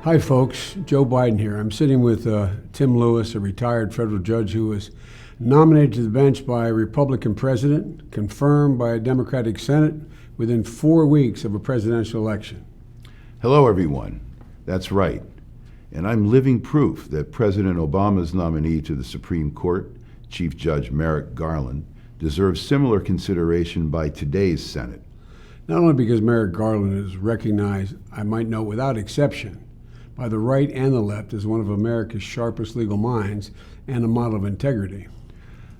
Hi folks, Joe Biden here. I'm sitting with Tim Lewis, a retired federal judge who was nominated to the bench by a Republican president, confirmed by a Democratic Senate within 4 weeks of a presidential election. Hello everyone, that's right. And I'm living proof that President Obama's nominee to the Supreme Court, Chief Judge Merrick Garland, deserves similar consideration by today's Senate. Not only because Merrick Garland is recognized, I might note without exception, by the right and the left as one of America's sharpest legal minds and a model of integrity,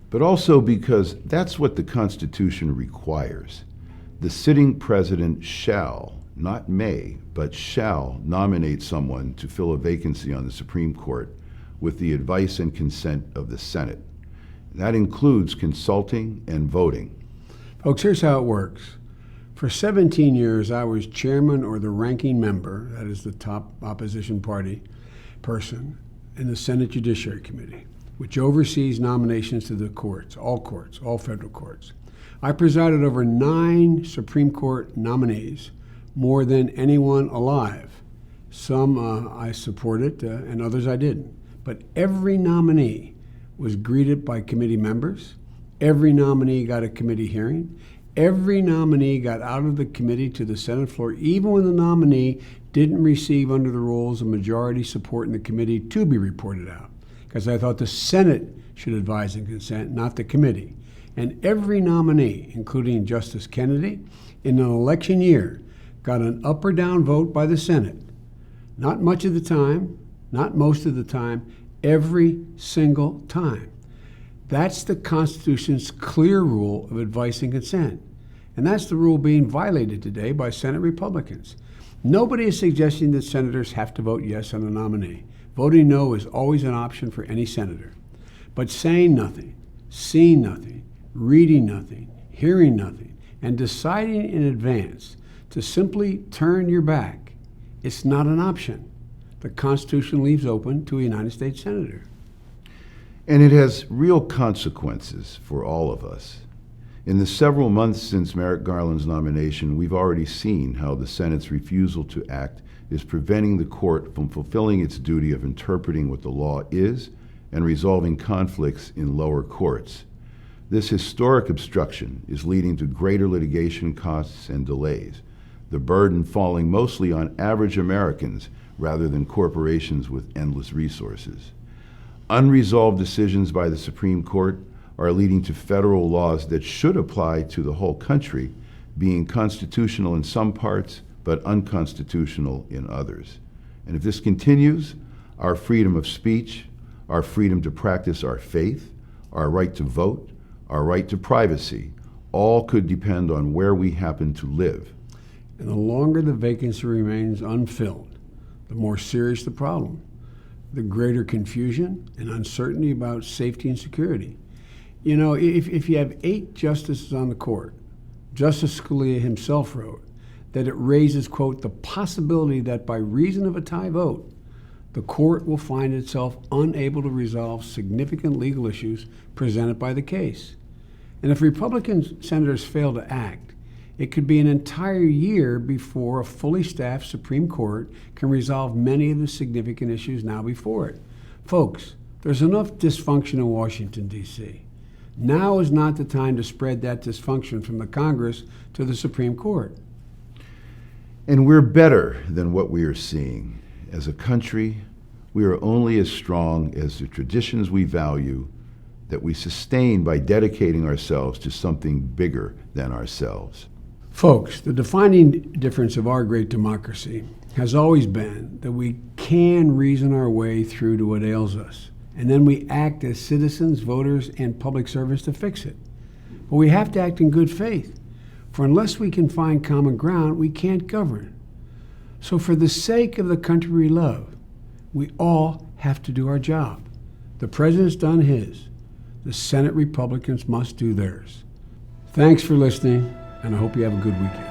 but also because that's what the Constitution requires. The sitting president shall, not may, but shall nominate someone to fill a vacancy on the Supreme Court with the advice and consent of the Senate. That includes consulting and voting. Folks, here's how it works. For 17 years, I was chairman or the ranking member, that is the top opposition party person, in the Senate Judiciary Committee, which oversees nominations to the courts, all federal courts. I presided over 9 Supreme Court nominees, more than anyone alive. Some I supported and others I didn't. But every nominee was greeted by committee members. Every nominee got a committee hearing. Every nominee got out of the committee to the Senate floor, even when the nominee didn't receive under the rules a majority support in the committee to be reported out, because I thought the Senate should advise and consent, not the committee. And every nominee, including Justice Kennedy, in an election year, got an up or down vote by the Senate. Not much of the time, not most of the time, every single time. That's the Constitution's clear rule of advice and consent. And that's the rule being violated today by Senate Republicans. Nobody is suggesting that senators have to vote yes on a nominee. Voting no is always an option for any senator. But saying nothing, seeing nothing, reading nothing, hearing nothing, and deciding in advance to simply turn your back, it's not an option. The Constitution leaves open to a United States Senator. And it has real consequences for all of us. In the several months since Merrick Garland's nomination, we've already seen how the Senate's refusal to act is preventing the court from fulfilling its duty of interpreting what the law is and resolving conflicts in lower courts. This historic obstruction is leading to greater litigation costs and delays, the burden falling mostly on average Americans rather than corporations with endless resources. Unresolved decisions by the Supreme Court are leading to federal laws that should apply to the whole country being constitutional in some parts, but unconstitutional in others. And if this continues, our freedom of speech, our freedom to practice our faith, our right to vote, our right to privacy, all could depend on where we happen to live. And the longer the vacancy remains unfilled, the more serious the problem. The greater confusion and uncertainty about safety and security. You know, if you have 8 justices on the court, Justice Scalia himself wrote that it raises, quote, the possibility that by reason of a tie vote, the court will find itself unable to resolve significant legal issues presented by the case. And if Republican senators fail to act, it could be an entire year before a fully staffed Supreme Court can resolve many of the significant issues now before it. Folks, there's enough dysfunction in Washington, D.C. Now is not the time to spread that dysfunction from the Congress to the Supreme Court. And we're better than what we are seeing. As a country, we are only as strong as the traditions we value that we sustain by dedicating ourselves to something bigger than ourselves. Folks, the defining difference of our great democracy has always been that we can reason our way through to what ails us, and then we act as citizens, voters, and public servants to fix it. But we have to act in good faith, for unless we can find common ground, we can't govern. So for the sake of the country we love, we all have to do our job. The president's done his. The Senate Republicans must do theirs. Thanks for listening, and I hope you have a good weekend.